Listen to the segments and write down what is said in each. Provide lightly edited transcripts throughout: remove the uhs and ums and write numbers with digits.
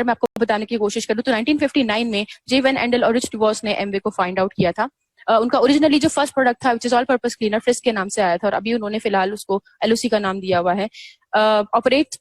मैं आपको बताने की कोशिश करूँ तो 1959 में जे वेन एंडल और रिच डिवॉर्स ने एमवे को फाइंड आउट किया था। उनका ओरिजिनली जो फर्स्ट प्रोडक्ट था which is all purpose cleaner frisk के नाम से आया था, और अभी उन्होंने फिलहाल उसको एलओसी का नाम दिया हुआ है।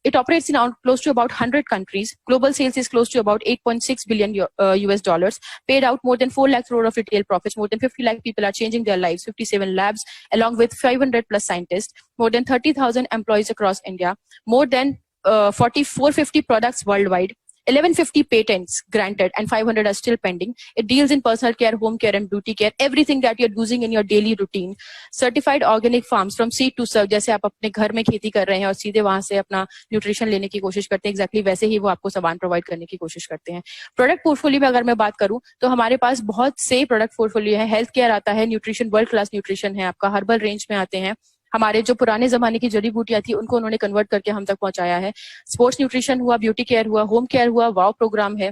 It operates in close to about 100 countries. Global sales is close to about 8.6 billion US dollars. Paid out more than 4 lakh crore of retail profits. More than 50 lakh people are changing their lives. 57 labs, along with 500 plus scientists. More than 30,000 employees across India. More than 450 products worldwide. 1150 patents granted and 500 are still pending. It deals in personal care, home care and beauty care, everything that you're using in your daily routine. Certified organic farms from seed to serve, जैसे आप अपने घर में खेती कर रहे हैं और सीधे वहां से अपना न्यूट्रिशन लेने की कोशिश करते हैं, exactly वैसे ही वो आपको सामान प्रोवाइड करने की कोशिश करते हैं। प्रोडक्ट पोर्टफोलियो में अगर मैं बात करूं तो हमारे पास बहुत से प्रोडक्ट पोर्टफोलियो है। हेल्थ केयर आता है, न्यूट्रिशन वर्ल्ड क्लास न्यूट्रिशन है आपका, हर्बल रेंज में आते हैं, हमारे जो पुराने जमाने की जड़ी बूटियां थी उनको उन्होंने कन्वर्ट करके हम तक पहुंचाया है। स्पोर्ट्स न्यूट्रिशन हुआ, ब्यूटी केयर हुआ, होम केयर हुआ, वाव प्रोग्राम है,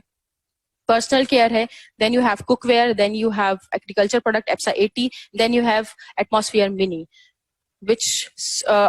पर्सनल केयर है, then you have cookware, then you have agriculture product एप्सा 80, then you have atmosphere mini which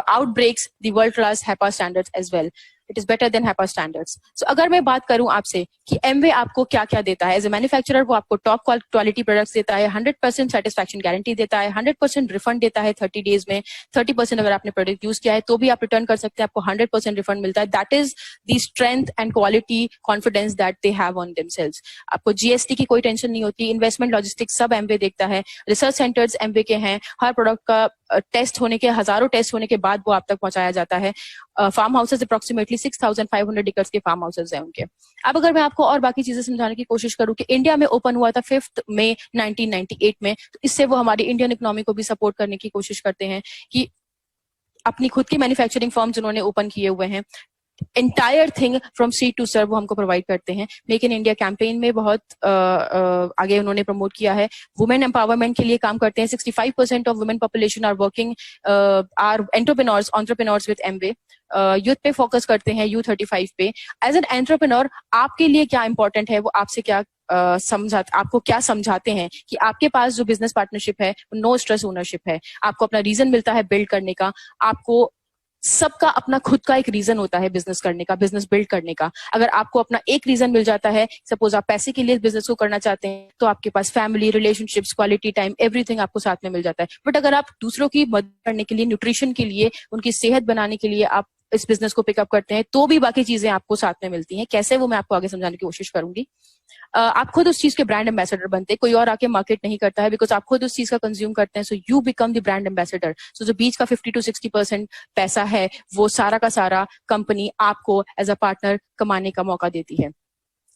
outbreaks the world class HEPA standards as well. It is better than HEPA standards. So अगर मैं बात करूं आपसे कि Amway आपको क्या क्या देता है एज ए मैन्युफैक्चरर, वो आपको टॉप क्वालिटी प्रोडक्ट्स देता है, 100% सेटिस्फैक्शन गारंटी देता है, 100% रिफंड देता है 30 डेज में। 30% अगर आपने प्रोडक्ट यूज किया है तो भी आप रिटर्न कर सकते हैं, आपको 100% रिफंड मिलता है। That is the strength and quality confidence that they have on themselves. आपको जीएसटी की कोई टेंशन नहीं होती, इन्वेस्टमेंट लॉजिस्टिक्स सब एमवे देखता है, रिसर्च सेंटर्स एमवे के हैं, हर प्रोडक्ट का टेस्ट होने के, हजारों टेस्ट होने के बाद वो आप तक पहुंचाया जाता है। फार्म हाउसेस अप्रोक्सीमेटली 6,500 एकर्स के फार्म हाउसेस हैं उनके। अब अगर मैं आपको और बाकी चीजें समझाने की कोशिश करूं कि इंडिया में ओपन हुआ था 5 मई 1998 में, तो इससे वो हमारी इंडियन इकोनॉमी को भी सपोर्ट करने की कोशिश करते हैं कि अपनी खुद की मैन्युफैक्चरिंग फर्म्स उन्होंने ओपन किए हुए हैं। Entire thing from seed to serve वो हमको प्रोवाइड करते हैं। मेक इन इंडिया कैंपेन में बहुत आगे उन्होंने प्रमोट किया है। वुमेन एम्पावरमेंट के लिए काम करते हैं। 65% of women population are working, are entrepreneurs with Amway. Youth पे फोकस करते हैं, U35 पे। एज एन एंटरप्रेन्योर आपके लिए क्या इंपॉर्टेंट है, वो आपसे क्या आपको क्या समझाते हैं कि आपके पास जो बिजनेस पार्टनरशिप है नो स्ट्रेस ओनरशिप है, आपको अपना रीजन मिलता है बिल्ड करने का। आपको सबका अपना खुद का एक रीजन होता है बिजनेस करने का, बिजनेस बिल्ड करने का। अगर आपको अपना एक रीजन मिल जाता है, सपोज आप पैसे के लिए बिजनेस को करना चाहते हैं, तो आपके पास family, relationships, quality time, everything आपको साथ में मिल जाता है। बट अगर आप दूसरों की मदद करने के लिए, न्यूट्रिशन के लिए, उनकी सेहत बनाने के लिए आप इस बिजनेस को पिकअप करते हैं, तो भी बाकी चीजें आपको साथ में मिलती हैं। कैसे, वो मैं आपको आगे समझाने की कोशिश करूंगी। आप खुद उस चीज के ब्रांड एम्बेसडर बनते हैं, कोई और आके मार्केट नहीं करता है, बिकॉज आप खुद उस चीज का कंज्यूम करते हैं। So you become the brand ambassador. So जो बीच का 50 to 60% पैसा है, वो सारा का सारा कंपनी आपको एज अ पार्टनर कमाने का मौका देती है।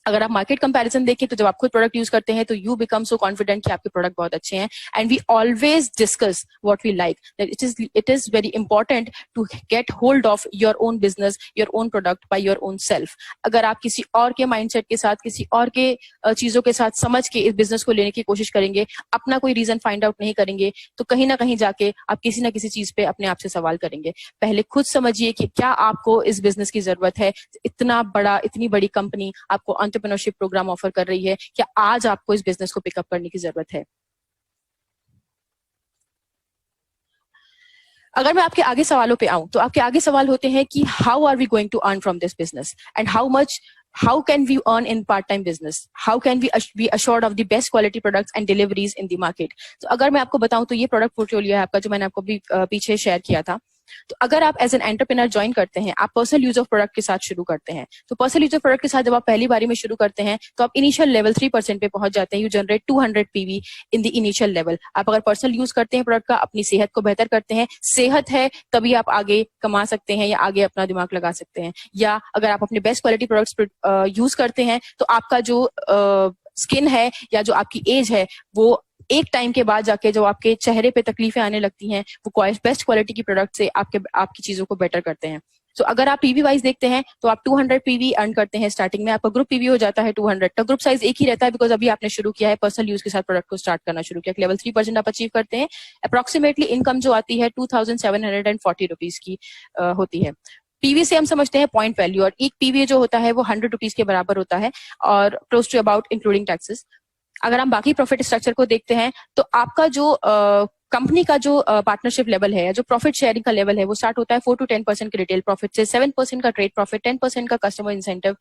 अगर आप मार्केट कंपैरिजन देखें तो जब आप खुद प्रोडक्ट यूज करते हैं तो यू बिकम सो कॉन्फिडेंट कि आपके प्रोडक्ट बहुत अच्छे हैं। And we always discuss what we like, it is very important to get hold of your own business, your own product by your own self. अगर आप किसी और के माइंडसेट के साथ, किसी और के चीजों के साथ समझ के इस बिजनेस को लेने की कोशिश करेंगे, अपना कोई रीजन फाइंड आउट नहीं करेंगे, तो कहीं ना कहीं जाके आप किसी ना किसी चीज पे अपने आप से सवाल करेंगे। पहले खुद समझिए कि क्या आपको इस बिजनेस की जरूरत है। इतनी बड़ी कंपनी आपको एंटरप्रेन्योरशिप प्रोग्राम ऑफर कर रही है, क्या आज आपको इस बिजनेस को पिकअप करने की जरूरत है। अगर मैं आपके आगे सवालों पे आऊं तो आपके आगे सवाल होते हैं कि how are we going to earn from this business and how can we earn in part-time business? How can we be assured of the best quality products and deliveries in the market? तो अगर मैं आपको बताऊं तो ये product portfolio है आपका, जो मैंने आपको भी पीछे शेयर किया था। तो अगर आप एज एन एंटरप्रेन्योर ज्वाइन करते हैं, आप पर्सनल यूज ऑफ प्रोडक्ट के साथ शुरू करते हैं। तो पर्सनल यूज ऑफ प्रोडक्ट के साथ जब आप पहली बारी में शुरू करते हैं तो आप इनिशियल लेवल 3% पे पहुंच जाते हैं। You generate 200 PV in the initial level. आप अगर पर्सनल यूज करते हैं प्रोडक्ट का, अपनी सेहत को बेहतर करते हैं, सेहत है तभी आप आगे कमा सकते हैं या आगे अपना दिमाग लगा सकते हैं। या अगर आप अपने बेस्ट क्वालिटी प्रोडक्ट्स यूज करते हैं तो आपका जो स्किन है या जो आपकी एज है, वो एक टाइम के बाद जाके जो आपके चेहरे पे तकलीफें आने लगती हैं, वो बेस्ट क्वालिटी की प्रोडक्ट से आपकी चीजों को बेटर करते हैं। तो अगर आप पीवी वाइज देखते हैं तो आप 200 PV अर्न करते हैं स्टार्टिंग में। आपका ग्रुप पीवी हो जाता है 200 का। ग्रुप साइज एक ही रहता है बिकॉज अभी आपने शुरू किया है, पर्सनल यूज के साथ प्रोडक्ट को स्टार्ट करना शुरू किया। लेवल 3% आप अचीव करते हैं। अप्रोक्सीमेटली इनकम जो आती है 2740 रुपीज की होती है। पीवी से हम समझते हैं पॉइंट वैल्यू, और एक पीवी जो होता है वो 100 रुपीज के बराबर होता है और close to about including taxes. अगर हम बाकी प्रॉफिट स्ट्रक्चर को देखते हैं तो आपका जो कंपनी का जो पार्टनरशिप लेवल है, जो प्रॉफिट शेयरिंग का लेवल है, वो स्टार्ट होता है 4 to 10% के रिटेल प्रॉफिट से, 7% का ट्रेड प्रॉफिट, 10% का कस्टमर इंसेंटिव,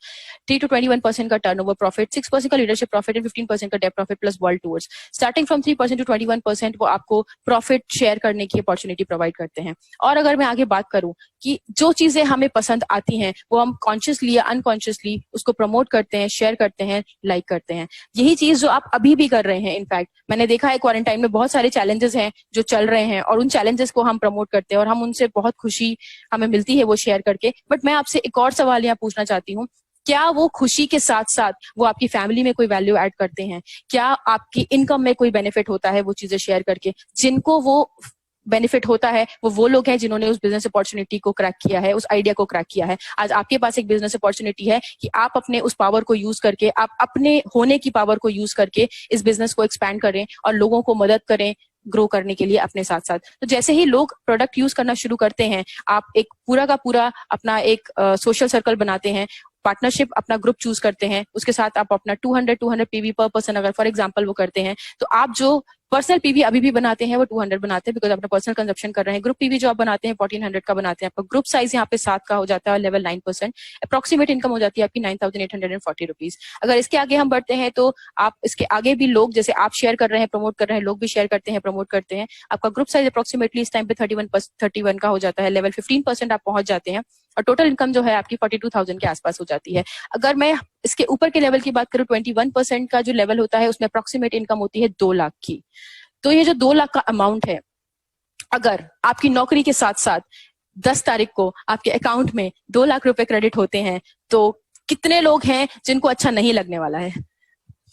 3 to 21% का टर्नओवर प्रॉफिट, 6% का लीडरशिप प्रॉफिट एंड 15% का डेट profit plus world tours. Starting from 3% to 21% वो आपको प्रॉफिट शेयर करने की अपॉर्चुनिटी प्रोवाइड करते हैं। और अगर मैं आगे बात करूं कि जो चीजें हमें पसंद आती हैं वो हम कॉन्शियसली या अनकॉन्शियसली उसको प्रमोट करते हैं, शेयर करते हैं, लाइक करते हैं। यही चीज जो आप अभी भी कर रहे हैं, इनफैक्ट मैंने देखा है क्वारंटाइन में बहुत सारे चैलेंजेस हैं जो चल रहे हैं और उन चैलेंजेस को हम प्रमोट करते हैं और हम उनसे बहुत खुशी हमें मिलती है वो शेयर करके। बट मैं आपसे एक और सवाल यहाँ पूछना चाहती हूँ, क्या वो खुशी के साथ साथ वो आपकी फैमिली में कोई वैल्यू ऐड करते हैं? क्या आपकी इनकम में कोई बेनिफिट होता है वो चीजें शेयर करके? जिनको वो बेनिफिट होता है वो लोग हैं जिन्होंने उस बिजनेस अपॉर्चुनिटी को क्रैक किया है, उस आइडिया को क्रैक किया है। आज आपके पास एक बिजनेस अपॉर्चुनिटी है कि आप अपने उस पावर को यूज करके, आप अपने होने की पावर को यूज करके इस बिजनेस को एक्सपैंड करें और लोगों को मदद करें ग्रो करने के लिए अपने साथ साथ। तो जैसे ही लोग प्रोडक्ट यूज करना शुरू करते हैं, आप एक पूरा का पूरा अपना एक सोशल सर्कल बनाते हैं, पार्टनरशिप अपना ग्रुप चूज करते हैं, उसके साथ आप अपना 200 पीवी पर पर्सन अगर फॉर एग्जांपल वो करते हैं, तो आप जो पर्सनल पीवी अभी भी बनाते हैं वो 200 बनाते हैं बिकॉज अपना पर्सनल कंजप्शन कर रहे हैं। ग्रुप पीवी जो आप बनाते हैं 1400 का बनाते हैं। आपका ग्रुप साइज यहाँ पे 7 का हो जाता है, लेवल 9%। अप्रोक्सीमेट इनकम हो जाती है आपकी 9840 रुपीज। अगर इसके आगे हम बढ़ते हैं तो आप इसके आगे भी लोग, जैसे आप शेयर कर रहे हैं, प्रमोट कर रहे हैं, लोग भी शेयर करते हैं, प्रमोट करते हैं। आपका ग्रुप साइज अप्रोक्सीमेटली इस टाइम पे 31 का हो जाता है, लेवल 15% आप पहुंच जाते हैं और टोटल इनकम जो है आपकी 42,000 के आसपास हो जाती है। अगर मैं इसके ऊपर के लेवल की बात करूं, 21% का जो लेवल होता है उसमें अप्रोक्सीमेट इनकम होती है 2 लाख की। तो ये जो 2 लाख का अमाउंट है, अगर आपकी नौकरी के साथ साथ 10 तारीख को आपके अकाउंट में 2 लाख रुपए क्रेडिट होते हैं, तो कितने लोग हैं जिनको अच्छा नहीं लगने वाला है?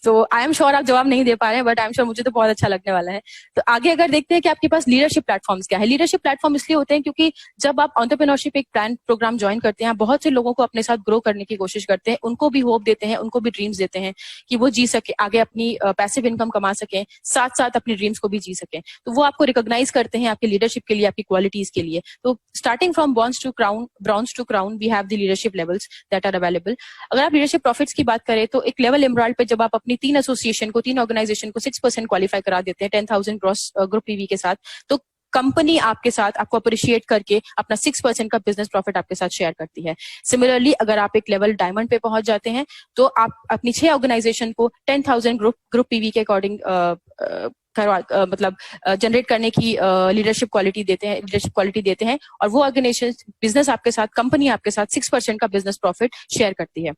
तो आई एम श्योर आप जवाब नहीं दे पा रहे हैं, बट आई एम श्योर मुझे तो बहुत अच्छा लगने वाला है। तो आगे अगर देखते हैं कि आपके पास लीडरशिप प्लेटफॉर्म्स क्या है। लीडरशिप प्लेटफॉर्म इसलिए होते हैं क्योंकि जब आप एंटरप्रेन्योरशिप एक प्लान प्रोग्राम ज्वाइन करते हैं, बहुत से लोगों को अपने साथ ग्रो करने की कोशिश करते हैं, उनको भी होप देते हैं, उनको भी ड्रीम्स देते हैं कि वो जी सके, आगे अपनी पैसिव इनकम कमा सकें, साथ साथ अपनी ड्रीम्स को भी जी सकें। तो वो आपको रिकॉग्नाइज करते हैं आपकी लीडरशिप के लिए, आपकी क्वालिटीज के लिए। तो starting from bronze to crown we have the leadership levels that are available. अगर आप लीडरशिप प्रॉफिट्स की बात करें तो एक लेवल एमराल्ड पे जब आप अपनी 3 एसोसिएशन को, 3 ऑर्गेनाइजेशन को 6% क्वालिफाई करा देते हैं 10,000 ग्रॉस ग्रुप पीवी के साथ, तो कंपनी आपके साथ आपको अप्रिशिएट करके अपना 6% का बिजनेस प्रॉफिट आपके साथ शेयर करती है। सिमिलरली अगर आप एक लेवल डायमंड पे पहुंच जाते हैं तो आप अपनी 6 ऑर्गेनाइजेशन को 10,000 ग्रुप पीवी के अकॉर्डिंग जनरेट करने की लीडरशिप क्वालिटी देते हैं और वो ऑर्गेनाइजेशन बिजनेस आपके साथ, कंपनी आपके साथ 6% का बिजनेस प्रॉफिट शेयर करती है।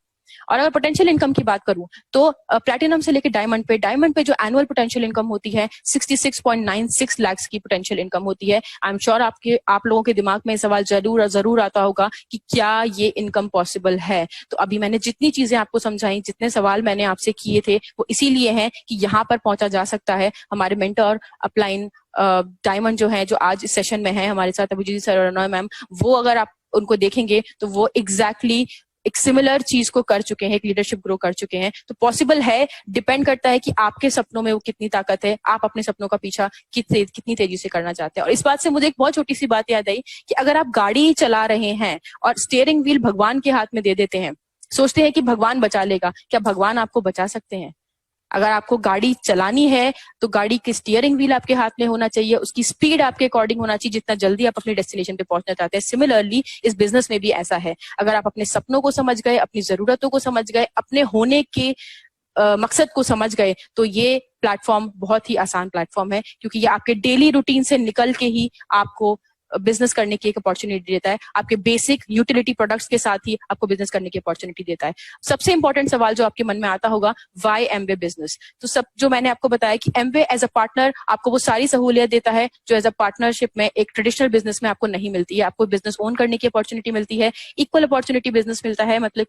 और अगर पोटेंशियल इनकम की बात करूं तो प्लैटिनम से लेकर डायमंड पे जो एनुअल पोटेंशियल इनकम होती है 66.96 लाख की पोटेंशियल इनकम होती है। आई एम श्योर आप लोगों के दिमाग में सवाल जरूर आता होगा कि क्या ये इनकम पॉसिबल है। तो अभी मैंने जितनी चीजें आपको समझाई, जितने सवाल मैंने आपसे किए थे, वो इसीलिए हैं कि यहाँ पर पहुंचा जा सकता है। हमारे मेंटर अपलाइन डायमंड जो है, जो आज इस सेशन में है हमारे साथ, अभिजीत सर और मैम, वो अगर आप उनको देखेंगे तो वो एग्जैक्टली एक सिमिलर चीज को कर चुके हैं, एक लीडरशिप ग्रो कर चुके हैं। तो पॉसिबल है, डिपेंड करता है कि आपके सपनों में वो कितनी ताकत है, आप अपने सपनों का पीछा कितनी तेजी से करना चाहते हैं। और इस बात से मुझे एक बहुत छोटी सी बात याद आई कि अगर आप गाड़ी चला रहे हैं और स्टीयरिंग व्हील भगवान के हाथ में दे देते हैं, सोचते हैं कि भगवान बचा लेगा, क्या भगवान आपको बचा सकते हैं? अगर आपको गाड़ी चलानी है तो गाड़ी की स्टीयरिंग व्हील आपके हाथ में होना चाहिए, उसकी स्पीड आपके अकॉर्डिंग होना चाहिए जितना जल्दी आप अपनी डेस्टिनेशन पे पहुंचना चाहते हैं। सिमिलरली इस बिजनेस में भी ऐसा है। अगर आप अपने सपनों को समझ गए, अपनी जरूरतों को समझ गए, अपने होने के मकसद को समझ गए, तो ये प्लेटफॉर्म बहुत ही आसान प्लेटफॉर्म है, क्योंकि ये आपके डेली रूटीन से निकल के ही आपको बिजनेस करने की एक अपॉर्चुनिटी देता है। आपके बेसिक यूटिलिटी प्रोडक्ट्स के साथ ही आपको बिजनेस करने की अपॉर्चुनिटी देता है। सबसे इंपॉर्टेंट सवाल जो आपके मन में आता होगा, व्हाई एमवे बिजनेस? तो सब जो मैंने आपको बताया कि एमवे एज अ पार्टनर आपको वो सारी सहूलियत देता है जो एज अ पार्टनरशिप में एक ट्रेडिशनल बिजनेस में आपको नहीं मिलती है। आपको बिजनेस ओन करने की अपॉर्चुनिटी मिलती है, इक्वल अपॉर्चुनिटी बिजनेस मिलता है, मतलब